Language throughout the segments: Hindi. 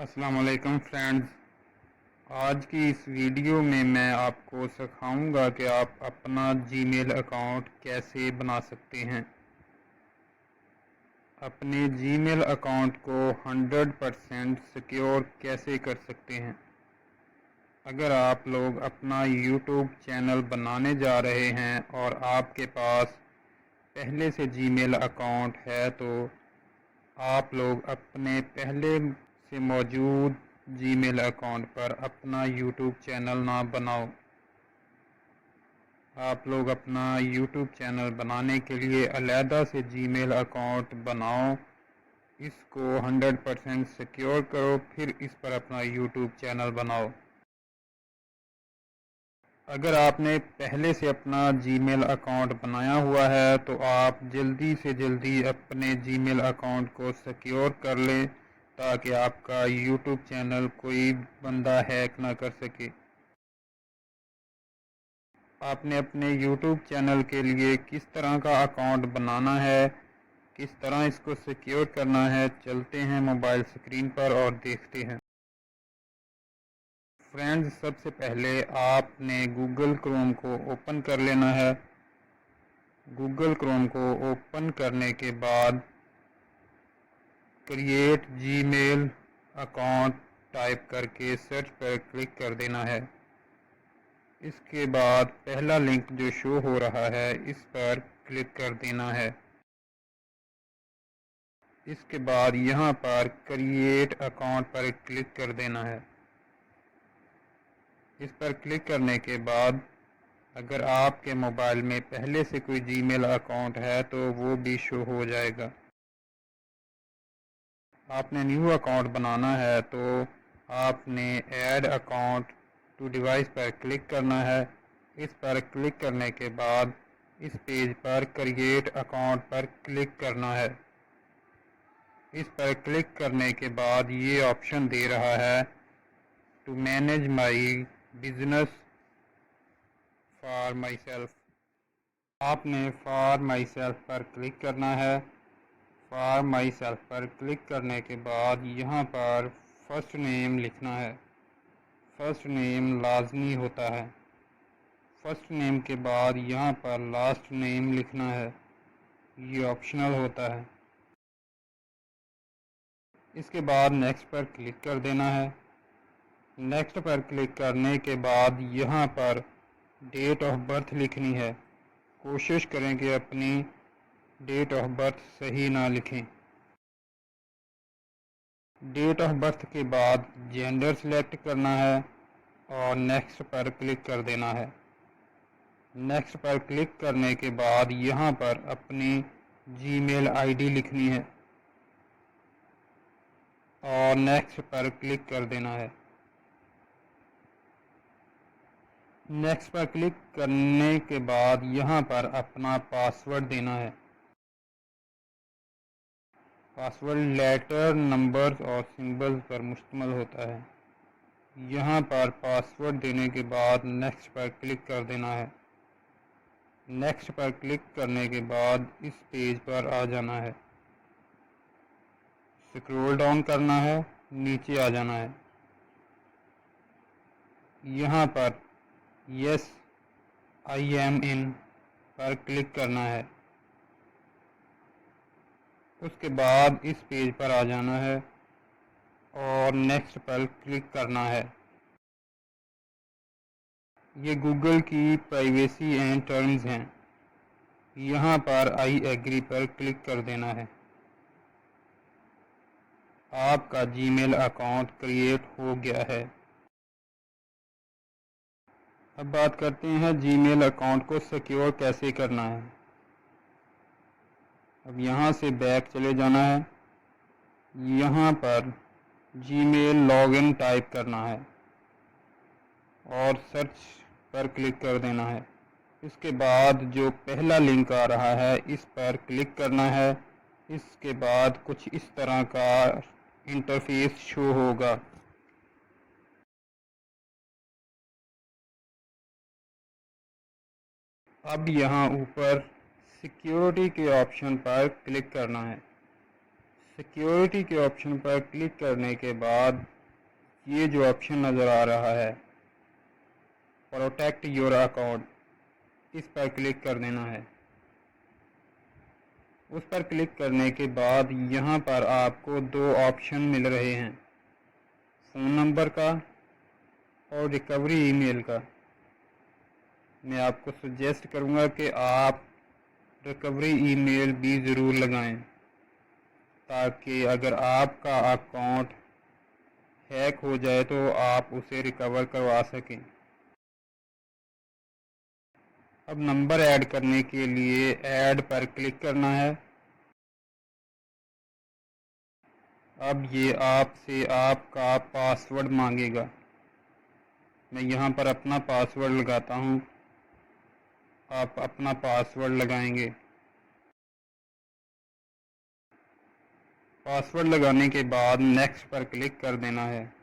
अस्सलाम वालेकुम फ्रेंड्स। आज की इस वीडियो में मैं आपको सिखाऊंगा कि आप अपना जीमेल अकाउंट कैसे बना सकते हैं। अपने जीमेल अकाउंट को 100% सिक्योर कैसे कर सकते हैं। अगर आप लोग अपना यूट्यूब चैनल बनाने जा रहे हैं और आपके पास पहले से जीमेल अकाउंट है तो आप लोग अपने पहले से मौजूद जीमेल अकाउंट पर अपना यूट्यूब चैनल ना बनाओ। आप लोग अपना यूट्यूब चैनल बनाने के लिए अलहदा से जीमेल अकाउंट बनाओ, इसको 100% सिक्योर करो, फिर इस पर अपना यूट्यूब चैनल बनाओ। अगर आपने पहले से अपना जीमेल अकाउंट बनाया हुआ है तो आप जल्दी से जल्दी अपने जीमेल अकाउंट को सिक्योर कर लें ताकि आपका यूट्यूब चैनल कोई बंदा हैक ना कर सके। आपने अपने यूट्यूब चैनल के लिए किस तरह का अकाउंट बनाना है, किस तरह इसको सिक्योर करना है, चलते हैं मोबाइल स्क्रीन पर और देखते हैं। फ्रेंड्स, सबसे पहले आपने गूगल क्रोम को ओपन कर लेना है। गूगल क्रोम को ओपन करने के बाद क्रिएट जीमेल अकाउंट टाइप करके सर्च पर क्लिक कर देना है। इसके बाद पहला लिंक जो शो हो रहा है इस पर क्लिक कर देना है। इसके बाद यहाँ पर क्रिएट अकाउंट पर क्लिक कर देना है। इस पर क्लिक करने के बाद अगर आपके मोबाइल में पहले से कोई जीमेल अकाउंट है तो वो भी शो हो जाएगा। आपने न्यू अकाउंट बनाना है तो आपने ऐड अकाउंट टू डिवाइस पर क्लिक करना है। इस पर क्लिक करने के बाद इस पेज पर क्रिएट अकाउंट पर क्लिक करना है। इस पर क्लिक करने के बाद ये ऑप्शन दे रहा है to manage my business for myself. आपने फॉर माई सेल्फ पर क्लिक करना है। फॉर माई सेल्फ पर क्लिक करने के बाद यहाँ पर फर्स्ट नेम लिखना है। फर्स्ट नेम लाजमी होता है। फर्स्ट नेम के बाद यहाँ पर लास्ट नेम लिखना है, ये ऑप्शनल होता है। इसके बाद नेक्स्ट पर क्लिक कर देना है। नेक्स्ट पर क्लिक करने के बाद यहाँ पर डेट ऑफ बर्थ लिखनी है। कोशिश करें कि अपनी डेट ऑफ बर्थ सही ना लिखें। डेट ऑफ बर्थ के बाद जेंडर सिलेक्ट करना है और नेक्स्ट पर क्लिक कर देना है। नेक्स्ट पर क्लिक करने के बाद यहाँ पर अपनी जीमेल आईडी लिखनी है और नेक्स्ट पर क्लिक कर देना है। नेक्स्ट पर क्लिक करने के बाद यहाँ पर अपना पासवर्ड देना है। पासवर्ड लेटर, नंबर्स और सिंबल्स पर मुश्तमिल होता है। यहाँ पर पासवर्ड देने के बाद नेक्स्ट पर क्लिक कर देना है। नेक्स्ट पर क्लिक करने के बाद इस पेज पर आ जाना है। स्क्रॉल डाउन करना है, नीचे आ जाना है। यहाँ पर यस आई एम इन पर क्लिक करना है। उसके बाद इस पेज पर आ जाना है और नेक्स्ट पर क्लिक करना है। ये गूगल की प्राइवेसी एंड टर्म्स हैं। यहाँ पर आई एग्री पर क्लिक कर देना है। आपका जीमेल अकाउंट क्रिएट हो गया है। अब बात करते हैं जीमेल अकाउंट को सिक्योर कैसे करना है। अब यहाँ से बैक चले जाना है। यहाँ पर जीमेल लॉगिन टाइप करना है और सर्च पर क्लिक कर देना है। इसके बाद जो पहला लिंक आ रहा है इस पर क्लिक करना है। इसके बाद कुछ इस तरह का इंटरफेस शो होगा। अब यहाँ ऊपर सिक्योरिटी के ऑप्शन पर क्लिक करना है। सिक्योरिटी के ऑप्शन पर क्लिक करने के बाद ये जो ऑप्शन नज़र आ रहा है प्रोटेक्ट योर अकाउंट, इस पर क्लिक कर देना है। उस पर क्लिक करने के बाद यहाँ पर आपको दो ऑप्शन मिल रहे हैं, फ़ोन नंबर का और रिकवरी ईमेल का। मैं आपको सजेस्ट करूँगा कि आप रिकवरी ईमेल भी ज़रूर लगाएं, ताकि अगर आपका अकाउंट हैक हो जाए तो आप उसे रिकवर करवा सकें। अब नंबर ऐड करने के लिए ऐड पर क्लिक करना है। अब ये आपसे आपका पासवर्ड मांगेगा। मैं यहाँ पर अपना पासवर्ड लगाता हूँ, आप अपना पासवर्ड लगाएंगे। पासवर्ड लगाने के बाद नेक्स्ट पर क्लिक कर देना है।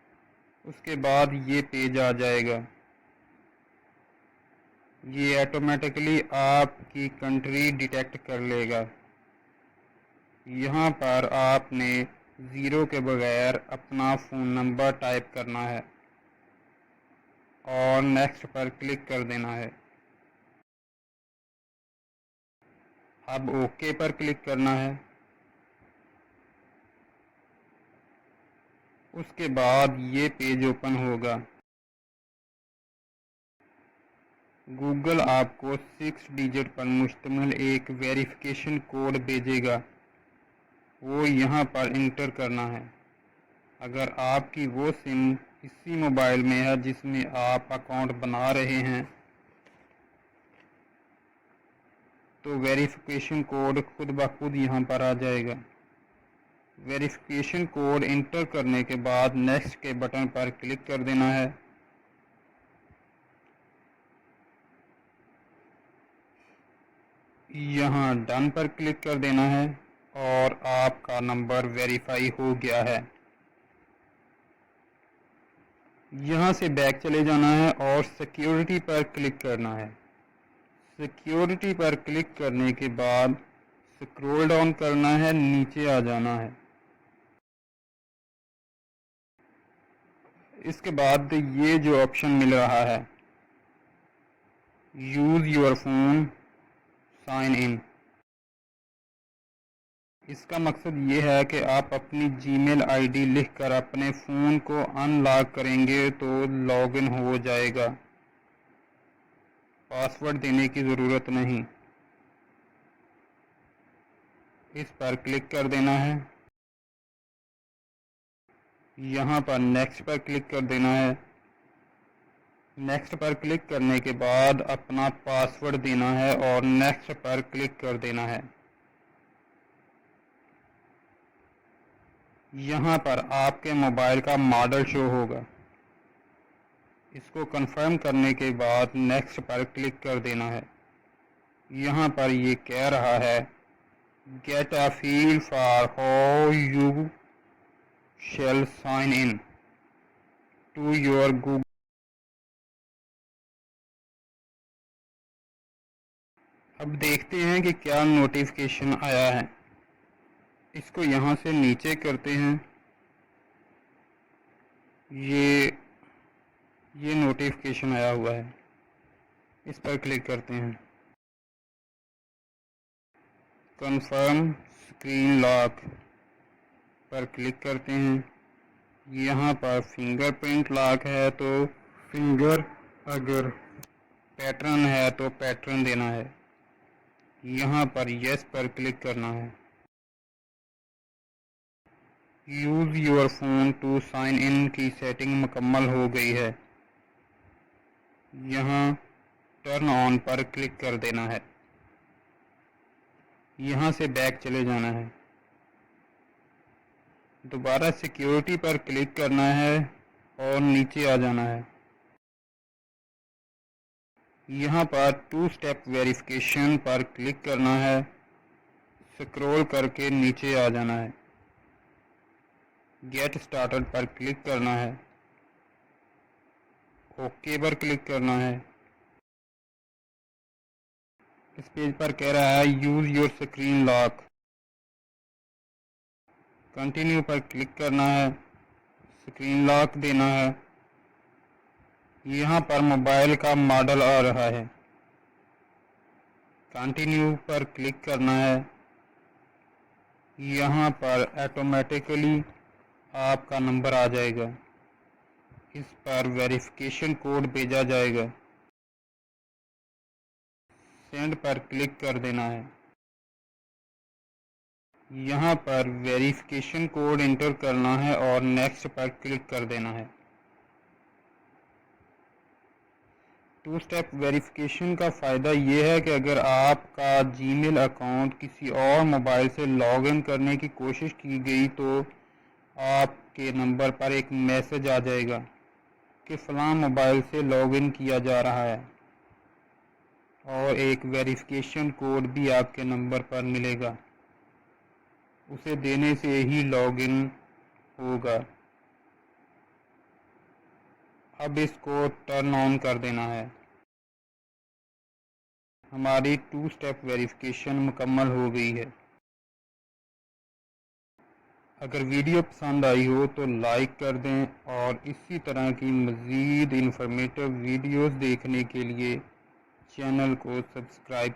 उसके बाद ये पेज आ जाएगा। ये ऑटोमेटिकली आपकी कंट्री डिटेक्ट कर लेगा। यहाँ पर आपने ज़ीरो के बगैर अपना फ़ोन नंबर टाइप करना है और नेक्स्ट पर क्लिक कर देना है। अब ओके पर क्लिक करना है। उसके बाद ये पेज ओपन होगा। गूगल आपको 6 डिजिट पर मुश्तमिल एक वेरिफिकेशन कोड भेजेगा, वो यहाँ पर इंटर करना है। अगर आपकी वो सिम इसी मोबाइल में है जिसमें आप अकाउंट बना रहे हैं तो वेरिफिकेशन कोड खुद ब खुद यहाँ पर आ जाएगा। वेरिफिकेशन कोड इंटर करने के बाद नेक्स्ट के बटन पर क्लिक कर देना है। यहाँ डन पर क्लिक कर देना है और आपका नंबर वेरीफाई हो गया है। यहाँ से बैक चले जाना है और सिक्योरिटी पर क्लिक करना है। सिक्योरिटी पर क्लिक करने के बाद स्क्रॉल डाउन करना है, नीचे आ जाना है। इसके बाद ये जो ऑप्शन मिल रहा है use your phone sign in, इसका मकसद ये है कि आप अपनी जीमेल आईडी लिखकर अपने फ़ोन को अनलॉक करेंगे तो लॉगिन हो जाएगा, पासवर्ड देने की ज़रूरत नहीं। इस पर क्लिक कर देना है। यहाँ पर नेक्स्ट पर क्लिक कर देना है। नेक्स्ट पर क्लिक करने के बाद अपना पासवर्ड देना है और नेक्स्ट पर क्लिक कर देना है। यहाँ पर आपके मोबाइल का मॉडल शो होगा। इसको कंफर्म करने के बाद नेक्स्ट पर क्लिक कर देना है। यहाँ पर ये कह रहा है get a feel for how you shall sign in to your Google. अब देखते हैं कि क्या नोटिफिकेशन आया है। इसको यहाँ से नीचे करते हैं। ये नोटिफिकेशन आया हुआ है, इस पर क्लिक करते हैं। कंफर्म स्क्रीन लॉक पर क्लिक करते हैं। यहाँ पर फिंगरप्रिंट लॉक है तो फिंगर, अगर पैटर्न है तो पैटर्न देना है। यहाँ पर यस पर क्लिक करना है। Use your phone to sign in की सेटिंग मुकम्मल हो गई है। यहाँ टर्न ऑन पर क्लिक कर देना है। यहाँ से बैक चले जाना है। दोबारा सिक्योरिटी पर क्लिक करना है और नीचे आ जाना है। यहाँ पर 2 स्टेप वेरिफिकेशन पर क्लिक करना है। स्क्रॉल करके नीचे आ जाना है। गेट स्टार्टेड पर क्लिक करना है। ओके पर क्लिक करना है। इस पेज पर कह रहा है use your screen lock. Continue पर क्लिक करना है, स्क्रीन लॉक देना है। यहाँ पर मोबाइल का मॉडल आ रहा है, कंटिन्यू पर क्लिक करना है। यहाँ पर ऑटोमेटिकली आपका नंबर आ जाएगा, इस पर वेरिफिकेशन कोड भेजा जाएगा, सेंड पर क्लिक कर देना है। यहाँ पर वेरिफिकेशन कोड इंटर करना है और नेक्स्ट पर क्लिक कर देना है। 2 स्टेप वेरिफिकेशन का फ़ायदा ये है कि अगर आपका जीमेल अकाउंट किसी और मोबाइल से लॉगिन करने की कोशिश की गई तो आपके नंबर पर एक मैसेज आ जाएगा कि फ़लाँ मोबाइल से लॉगिन किया जा रहा है और एक वेरिफिकेशन कोड भी आपके नंबर पर मिलेगा, उसे देने से ही लॉगिन होगा। अब इसको टर्न ऑन कर देना है। हमारी 2 स्टेप वेरिफिकेशन मुकम्मल हो गई है। अगर वीडियो पसंद आई हो तो लाइक कर दें और इसी तरह की मज़ीद इन्फॉर्मेटिव वीडियोस देखने के लिए चैनल को सब्सक्राइब